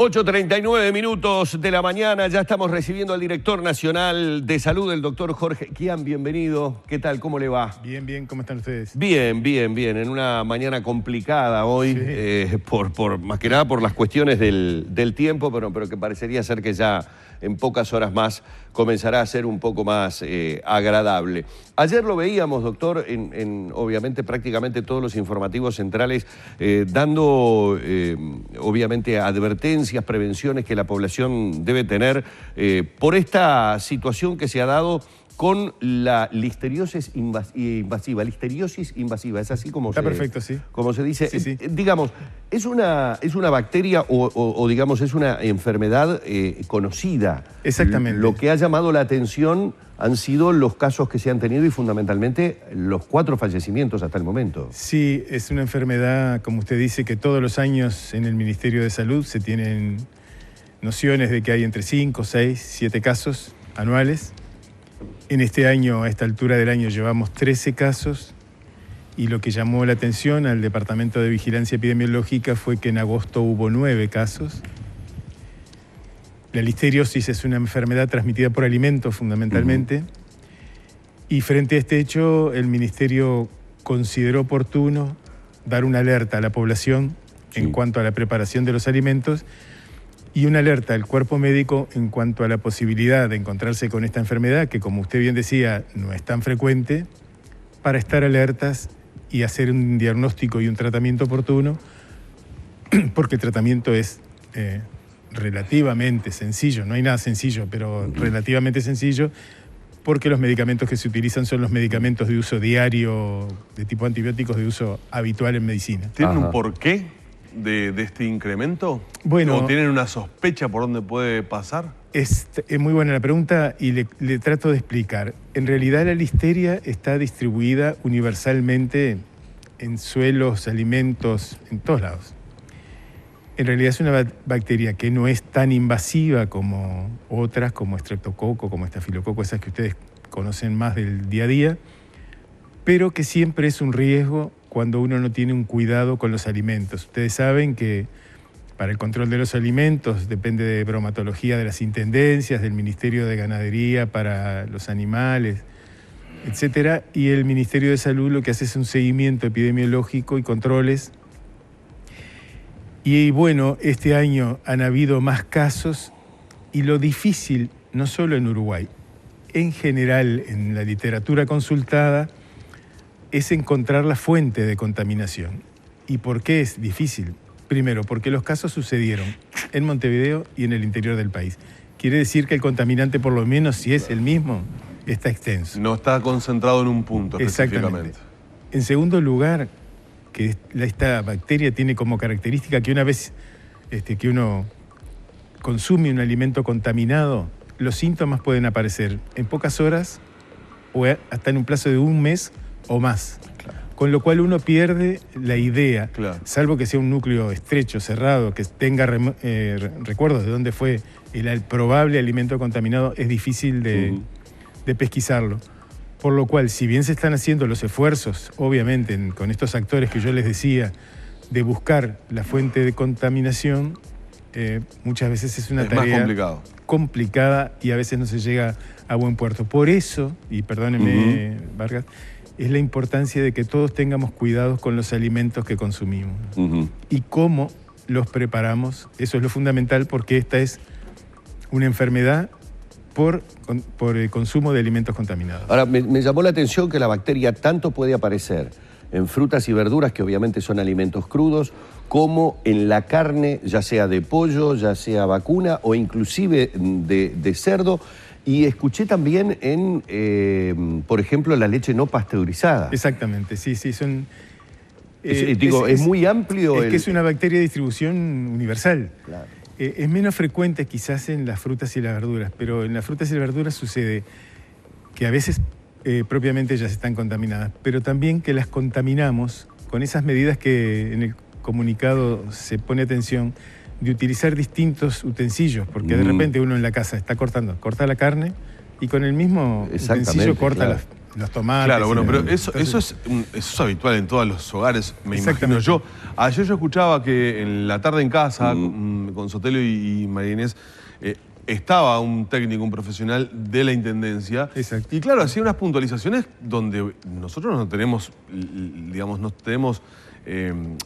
8:39 minutos de la mañana, ya estamos recibiendo al director nacional de salud, el doctor Jorge Kian. Bienvenido. ¿Qué tal? ¿Cómo le va? Bien, bien. ¿Cómo están ustedes? Bien. En una mañana complicada hoy, sí. Más que nada por las cuestiones del tiempo, pero que parecería ser que ya en pocas horas más comenzará a ser un poco más agradable. Ayer lo veíamos, doctor, en obviamente prácticamente todos los informativos centrales, dando obviamente advertencias, prevenciones que la población debe tener por esta situación que se ha dado con la listeriosis invasiva. Listeriosis invasiva, es así como está perfecto, sí. Como se dice. Sí. Digamos, es una bacteria o digamos, es una enfermedad conocida. Exactamente. Lo que ha llamado la atención han sido los casos que se han tenido y fundamentalmente los 4 fallecimientos hasta el momento. Sí, es una enfermedad, como usted dice, que todos los años en el Ministerio de Salud se tienen nociones de que hay entre 5, 6, 7 casos anuales. En este año, a esta altura del año, llevamos 13 casos y lo que llamó la atención al Departamento de Vigilancia Epidemiológica fue que en agosto hubo 9 casos. La listeriosis es una enfermedad transmitida por alimentos fundamentalmente y frente a este hecho el Ministerio consideró oportuno dar una alerta a la población en cuanto a la preparación de los alimentos y una alerta al cuerpo médico en cuanto a la posibilidad de encontrarse con esta enfermedad, que como usted bien decía, no es tan frecuente, para estar alertas y hacer un diagnóstico y un tratamiento oportuno, porque el tratamiento es relativamente sencillo, no hay nada sencillo, pero relativamente sencillo, porque los medicamentos que se utilizan son los medicamentos de uso diario, de tipo antibióticos de uso habitual en medicina. ¿Tienen un porqué de este incremento? Bueno, ¿O tienen una sospecha por dónde puede pasar? Es muy buena la pregunta y le trato de explicar. En realidad la listeria está distribuida universalmente en suelos, alimentos, en todos lados. En realidad es una bacteria que no es tan invasiva como otras, como estreptococo, como estafilococo, esas que ustedes conocen más del día a día, pero que siempre es un riesgo cuando uno no tiene un cuidado con los alimentos. Ustedes saben que para el control de los alimentos depende de bromatología de las intendencias, del Ministerio de Ganadería para los animales, etcétera, y el Ministerio de Salud lo que hace es un seguimiento epidemiológico y controles. Y bueno, este año han habido más casos y lo difícil, no solo en Uruguay, en general en la literatura consultada, es encontrar la fuente de contaminación. ¿Y por qué es difícil? Primero, porque los casos sucedieron en Montevideo y en el interior del país. Quiere decir que el contaminante, por lo menos si es el mismo, está extenso. No está concentrado en un punto específicamente. Exactamente. En segundo lugar, que esta bacteria tiene como característica que una vez que uno consume un alimento contaminado, los síntomas pueden aparecer en pocas horas o hasta en un plazo de un mes o más. Claro. Con lo cual uno pierde la idea, salvo que sea un núcleo estrecho, cerrado, que tenga recuerdos de dónde fue el probable alimento contaminado, es difícil de pesquisarlo. Por lo cual, si bien se están haciendo los esfuerzos, obviamente, con estos actores que yo les decía, de buscar la fuente de contaminación, muchas veces es una tarea más complicada y a veces no se llega a buen puerto. Por eso, y perdónenme, Vargas, es la importancia de que todos tengamos cuidados con los alimentos que consumimos y cómo los preparamos. Eso es lo fundamental porque esta es una enfermedad por el consumo de alimentos contaminados. Ahora, me llamó la atención que la bacteria tanto puede aparecer en frutas y verduras, que obviamente son alimentos crudos, como en la carne, ya sea de pollo, ya sea vacuna o inclusive de cerdo. Y escuché también en, por ejemplo, la leche no pasteurizada. Exactamente, sí, son... es muy amplio. Es que es una bacteria de distribución universal. Claro. Es menos frecuente quizás en las frutas y las verduras, pero en las frutas y las verduras sucede que a veces propiamente ellas están contaminadas, pero también que las contaminamos con esas medidas que en el comunicado se pone atención de utilizar distintos utensilios, porque de repente uno en la casa está corta la carne y con el mismo utensilio corta los tomates. Claro, bueno, pero entonces, eso es habitual en todos los hogares, me imagino yo. Ayer yo escuchaba que en la tarde en casa, con Sotelo y María Inés, estaba un técnico, un profesional de la Intendencia. Exacto. Y claro, hacía unas puntualizaciones donde nosotros no tenemos, digamos, no tenemos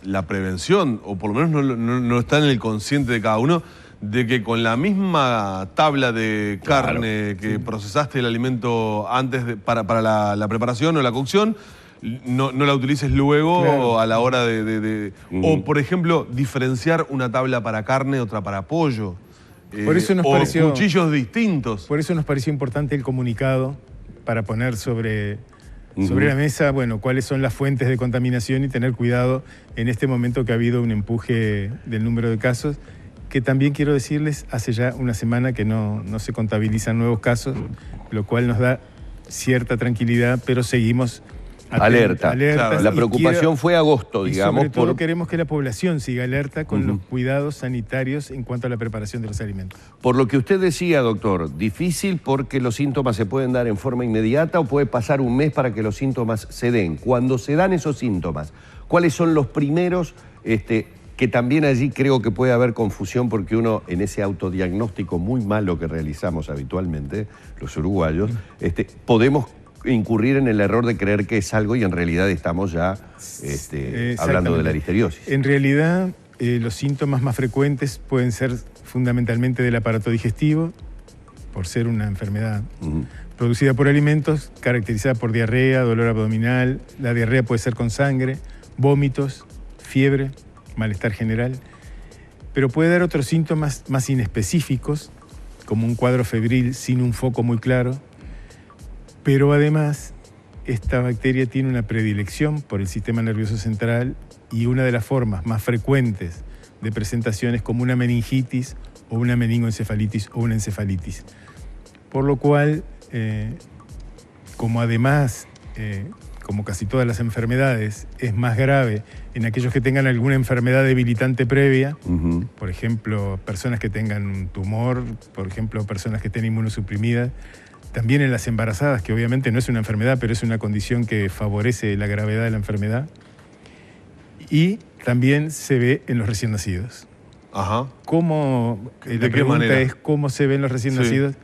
la prevención, o por lo menos no está en el consciente de cada uno, de que con la misma tabla de carne que procesaste el alimento antes para la preparación o la cocción, no la utilices luego a la hora O, por ejemplo, diferenciar una tabla para carne, otra para pollo. Por eso nos pareció, cuchillos distintos. Por eso nos pareció importante el comunicado para poner sobre la mesa, bueno, cuáles son las fuentes de contaminación y tener cuidado en este momento que ha habido un empuje del número de casos, que también quiero decirles, hace ya una semana que no se contabilizan nuevos casos, lo cual nos da cierta tranquilidad, pero seguimos alerta. Claro. La preocupación fue agosto, digamos. Y sobre todo queremos que la población siga alerta con los cuidados sanitarios en cuanto a la preparación de los alimentos. Por lo que usted decía, doctor, difícil porque los síntomas se pueden dar en forma inmediata o puede pasar un mes para que los síntomas se den. Cuando se dan esos síntomas, ¿cuáles son los primeros que también allí creo que puede haber confusión porque uno en ese autodiagnóstico muy malo que realizamos habitualmente, los uruguayos, podemos incurrir en el error de creer que es algo y en realidad estamos ya hablando de la listeriosis. En realidad, los síntomas más frecuentes pueden ser fundamentalmente del aparato digestivo, por ser una enfermedad producida por alimentos, caracterizada por diarrea, dolor abdominal. La diarrea puede ser con sangre, vómitos, fiebre, malestar general, pero puede dar otros síntomas más inespecíficos, como un cuadro febril sin un foco muy claro. Pero además, esta bacteria tiene una predilección por el sistema nervioso central y una de las formas más frecuentes de presentación es como una meningitis o una meningoencefalitis o una encefalitis. Por lo cual, como además, como casi todas las enfermedades, es más grave en aquellos que tengan alguna enfermedad debilitante previa, por ejemplo, personas que tengan un tumor, por ejemplo, personas que estén inmunosuprimidas, también en las embarazadas, que obviamente no es una enfermedad, pero es una condición que favorece la gravedad de la enfermedad. Y también se ve en los recién nacidos. Ajá. La pregunta es cómo se ven los recién nacidos.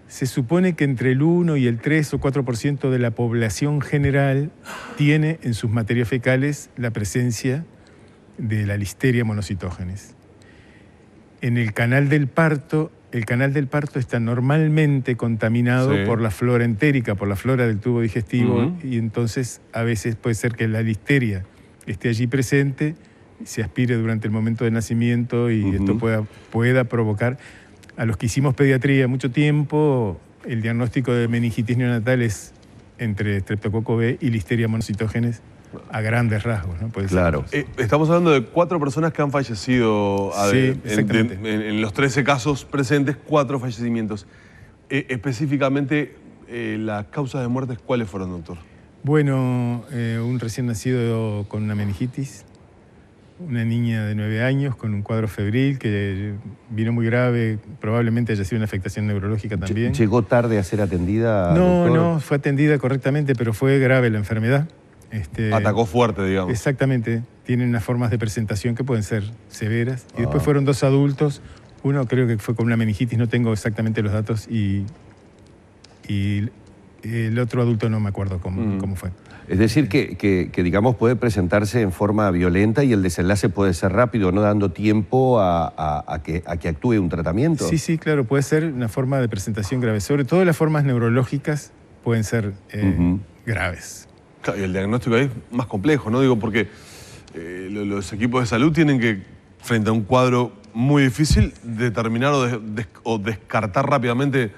Se supone que entre el 1 y el 3 o 4% de la población general tiene en sus materias fecales la presencia de la Listeria monocytogenes. En el canal del parto está normalmente contaminado por la flora entérica, por la flora del tubo digestivo, y entonces a veces puede ser que la listeria esté allí presente, se aspire durante el momento de nacimiento y esto pueda provocar. A los que hicimos pediatría mucho tiempo, el diagnóstico de meningitis neonatal es entre Streptococo B y Listeria monocytogenes a grandes rasgos, ¿no? Claro. Estamos hablando de 4 personas que han fallecido. Exactamente. En los 13 casos presentes, 4 fallecimientos. Específicamente, las causas de muerte, ¿cuáles fueron, doctor? Bueno, un recién nacido con una meningitis, una niña de 9 años con un cuadro febril que vino muy grave, probablemente haya sido una afectación neurológica también. ¿Llegó tarde a ser atendida, No, doctor? no, fue atendida correctamente, pero fue grave la enfermedad. Atacó fuerte, digamos. Exactamente. Tienen unas formas de presentación que pueden ser severas. Y después fueron 2 adultos. Uno creo que fue con una meningitis, no tengo exactamente los datos, y el otro adulto no me acuerdo cómo fue. Es decir, que digamos, puede presentarse en forma violenta y el desenlace puede ser rápido, no dando tiempo a que actúe un tratamiento. Sí, claro, puede ser una forma de presentación grave. Sobre todo las formas neurológicas pueden ser graves. Claro, y el diagnóstico ahí es más complejo, ¿no? Digo, porque los equipos de salud tienen que, frente a un cuadro muy difícil, determinar o descartar rápidamente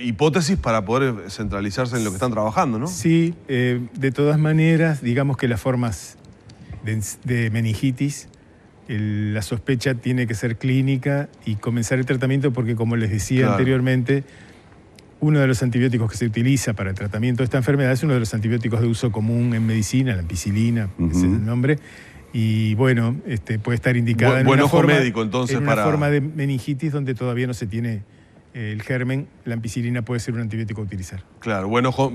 hipótesis para poder centralizarse en lo que están trabajando, ¿no? Sí, de todas maneras, digamos que las formas de meningitis, la sospecha tiene que ser clínica y comenzar el tratamiento porque, como les decía anteriormente, uno de los antibióticos que se utiliza para el tratamiento de esta enfermedad es uno de los antibióticos de uso común en medicina, la ampicilina, ese es el nombre. Y bueno, puede estar indicada en una forma, médico, entonces, en una forma de meningitis donde todavía no se tiene el germen, la ampicilina puede ser un antibiótico a utilizar. Claro, buen ojo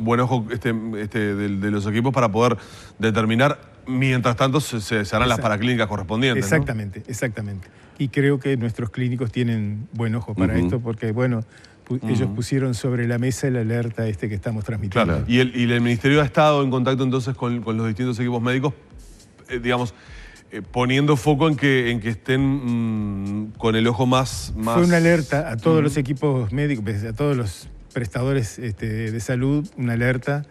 de los equipos para poder determinar, mientras tanto se harán las paraclínicas correspondientes. Exactamente, ¿no? Exactamente. Y creo que nuestros clínicos tienen buen ojo para esto, porque bueno, ellos pusieron sobre la mesa el alerta que estamos transmitiendo. Claro. ¿Y el Ministerio ha estado en contacto entonces con los distintos equipos médicos, digamos, poniendo foco en que estén con el ojo más... Fue una alerta a todos los equipos médicos, a todos los prestadores de salud, una alerta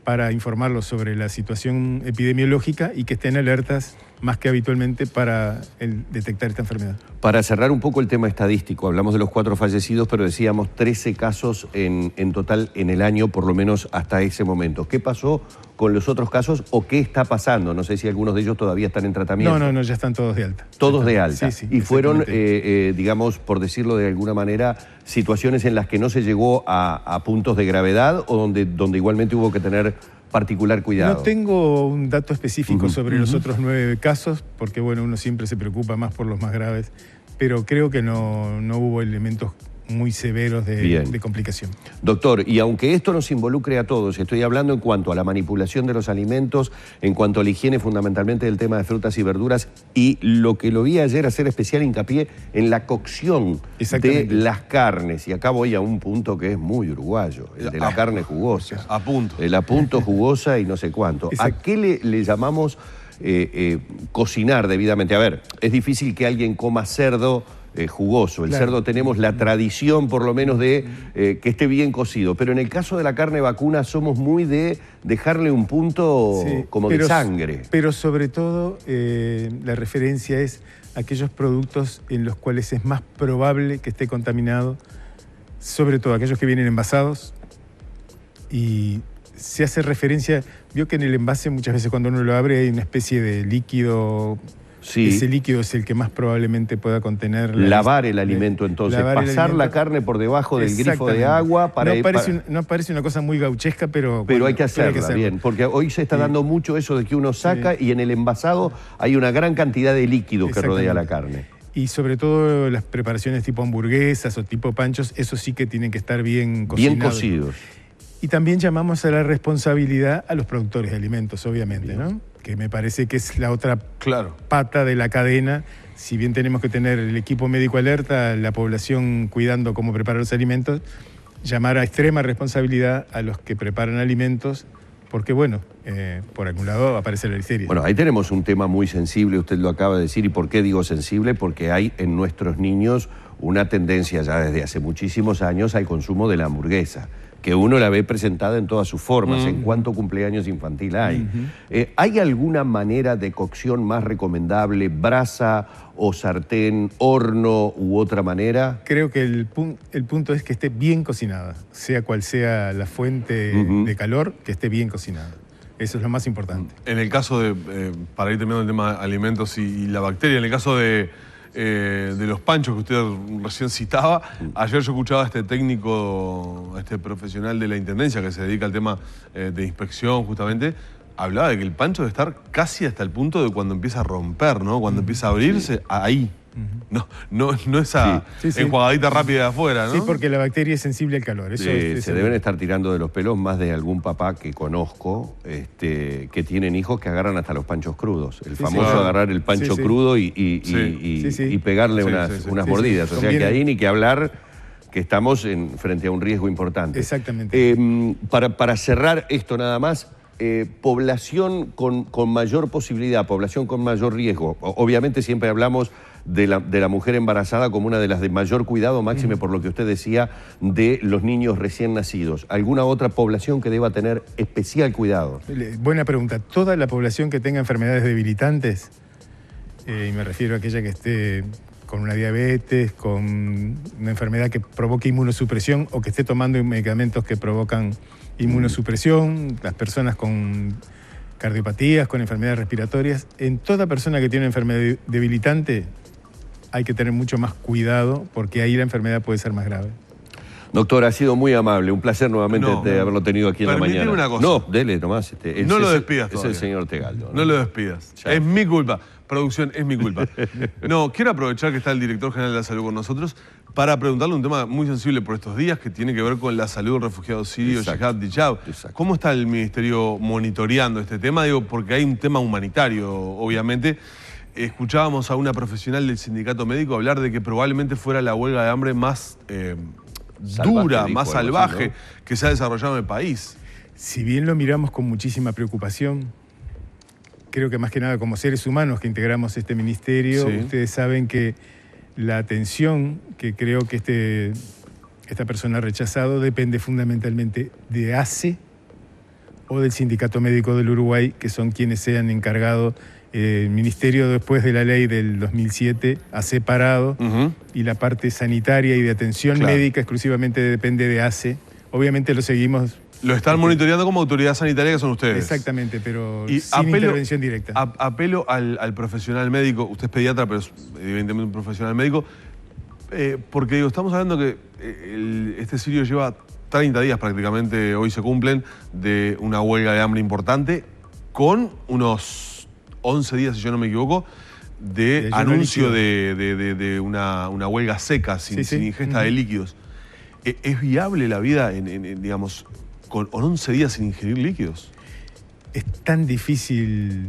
para informarlos sobre la situación epidemiológica y que estén alertas más que habitualmente para detectar esta enfermedad. Para cerrar un poco el tema estadístico, hablamos de los 4 fallecidos, pero decíamos 13 casos en total en el año, por lo menos hasta ese momento. ¿Qué pasó con los otros casos o qué está pasando? No sé si algunos de ellos todavía están en tratamiento. No, ya están todos de alta. Todos de alta. Sí, y fueron, digamos, por decirlo de alguna manera, situaciones en las que no se llegó a puntos de gravedad o donde igualmente hubo que tener particular cuidado. No tengo un dato específico sobre los otros 9 casos, porque bueno, uno siempre se preocupa más por los más graves, pero creo que no hubo elementos muy severos de complicación. Doctor, y aunque esto nos involucre a todos, estoy hablando en cuanto a la manipulación de los alimentos, en cuanto a la higiene fundamentalmente del tema de frutas y verduras, y lo que lo vi ayer hacer especial hincapié en la cocción de las carnes. Y acá voy a un punto que es muy uruguayo, el de la carne jugosa. A punto. El a punto jugosa y no sé cuánto. ¿A qué le llamamos cocinar debidamente? A ver, es difícil que alguien coma cerdo jugoso. El cerdo tenemos la tradición por lo menos de que esté bien cocido, pero en el caso de la carne vacuna somos muy de dejarle un punto de sangre. Pero sobre todo la referencia es aquellos productos en los cuales es más probable que esté contaminado, sobre todo aquellos que vienen envasados, y se hace referencia, vio que en el envase muchas veces cuando uno lo abre hay una especie de líquido. Sí. Ese líquido es el que más probablemente pueda contener... Lavar el alimento, entonces. Pasar la carne por debajo del grifo de agua para... No parece una cosa muy gauchesca, pero hay que hacerla bien, porque hoy se está dando mucho eso de que uno saca y en el envasado hay una gran cantidad de líquido que rodea la carne. Y sobre todo las preparaciones tipo hamburguesas o tipo panchos, eso sí que tienen que estar bien cocinados. Bien cocidos. Y también llamamos a la responsabilidad a los productores de alimentos, obviamente, ¿no? Que me parece que es la otra pata de la cadena. Si bien tenemos que tener el equipo médico alerta, la población cuidando cómo preparar los alimentos, llamar a extrema responsabilidad a los que preparan alimentos, porque bueno, por algún lado aparece la listeria. Bueno, ahí tenemos un tema muy sensible, usted lo acaba de decir. ¿Y por qué digo sensible? Porque hay en nuestros niños una tendencia ya desde hace muchísimos años al consumo de la hamburguesa, que uno la ve presentada en todas sus formas, en cuánto cumpleaños infantil hay. ¿Hay alguna manera de cocción más recomendable, brasa o sartén, horno u otra manera? Creo que el punto es que esté bien cocinada, sea cual sea la fuente de calor, que esté bien cocinada. Eso es lo más importante. En el caso de, para ir terminando el tema de alimentos y la bacteria, en el caso de los panchos que usted recién citaba, ayer yo escuchaba a este técnico, a este profesional de la Intendencia que se dedica al tema de inspección justamente, hablaba de que el pancho debe estar casi hasta el punto de cuando empieza a romper, ¿no? Cuando empieza a abrirse, ahí. No esa enjuagadita rápida de afuera, ¿no? Sí, porque la bacteria es sensible al calor. Eso se deben estar tirando de los pelos más de algún papá que conozco, que tienen hijos que agarran hasta los panchos crudos. El famoso agarrar el pancho crudo y pegarle unas mordidas. O sea que ahí ni que hablar, que estamos frente a un riesgo importante. Exactamente. Para cerrar esto nada más, población con mayor posibilidad, población con mayor riesgo. Obviamente siempre hablamos de la mujer embarazada como una de las de mayor cuidado, máxime por lo que usted decía, de los niños recién nacidos. ¿Alguna otra población que deba tener especial cuidado? Buena pregunta. ¿Toda la población que tenga enfermedades debilitantes? Y me refiero a aquella que esté con una diabetes, con una enfermedad que provoque inmunosupresión o que esté tomando medicamentos que provocan inmunosupresión, las personas con cardiopatías, con enfermedades respiratorias. En toda persona que tiene una enfermedad debilitante hay que tener mucho más cuidado porque ahí la enfermedad puede ser más grave. Doctor, ha sido muy amable, un placer nuevamente de haberlo tenido aquí en la mañana. Una cosa. No, dele nomás. No lo despidas todavía. Es el señor Tegaldo. No lo despidas. Es mi culpa. Producción, es mi culpa. No, quiero aprovechar que está el director general de la salud con nosotros para preguntarle un tema muy sensible por estos días que tiene que ver con la salud del refugiado sirio Jihad Diyab. ¿Cómo está el ministerio monitoreando este tema? Digo, porque hay un tema humanitario, obviamente. Escuchábamos a una profesional del sindicato médico hablar de que probablemente fuera la huelga de hambre más dura, más salvaje que se ha desarrollado en el país. Si bien lo miramos con muchísima preocupación, creo que más que nada como seres humanos que integramos este ministerio, ustedes saben que la atención que creo que esta persona ha rechazado depende fundamentalmente de ACE o del Sindicato Médico del Uruguay, que son quienes se han encargado. El ministerio, después de la ley del 2007, ha separado y la parte sanitaria y de atención médica exclusivamente depende de ACE. Obviamente lo seguimos. Lo están monitoreando como autoridad sanitaria, que son ustedes. Exactamente, pero sin intervención directa. Apelo al profesional médico, usted es pediatra, pero es evidentemente un profesional médico, porque digo, estamos hablando que este sirio lleva 30 días prácticamente, hoy se cumplen, de una huelga de hambre importante, con unos 11 días, si yo no me equivoco, de anuncio de una huelga seca, sin ingesta de líquidos. ¿Es viable la vida, digamos, con 11 días sin ingerir líquidos? Es tan difícil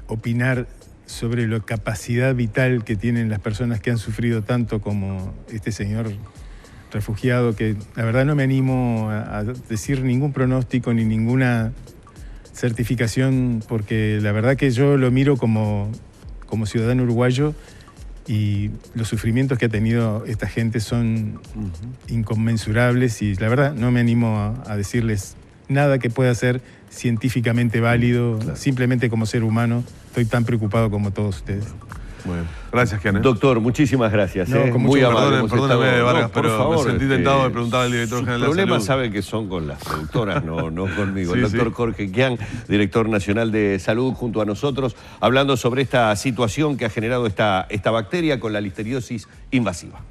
opinar sobre la capacidad vital que tienen las personas que han sufrido tanto como este señor refugiado, que la verdad no me animo a decir ningún pronóstico ni ninguna certificación, porque la verdad que yo lo miro como ciudadano uruguayo y los sufrimientos que ha tenido esta gente son inconmensurables y la verdad no me animo a decirles nada que pueda ser científicamente válido. Simplemente como ser humano estoy tan preocupado como todos ustedes. Bueno, gracias, Kian. Doctor, muchísimas gracias. Muy amable. Perdóname, Vargas, pero por favor, me sentí tentado de preguntar al director general de la salud. Los problemas saben que son con las productoras, no conmigo. El doctor Jorge Kian, director nacional de salud, junto a nosotros, hablando sobre esta situación que ha generado esta bacteria con la listeriosis invasiva.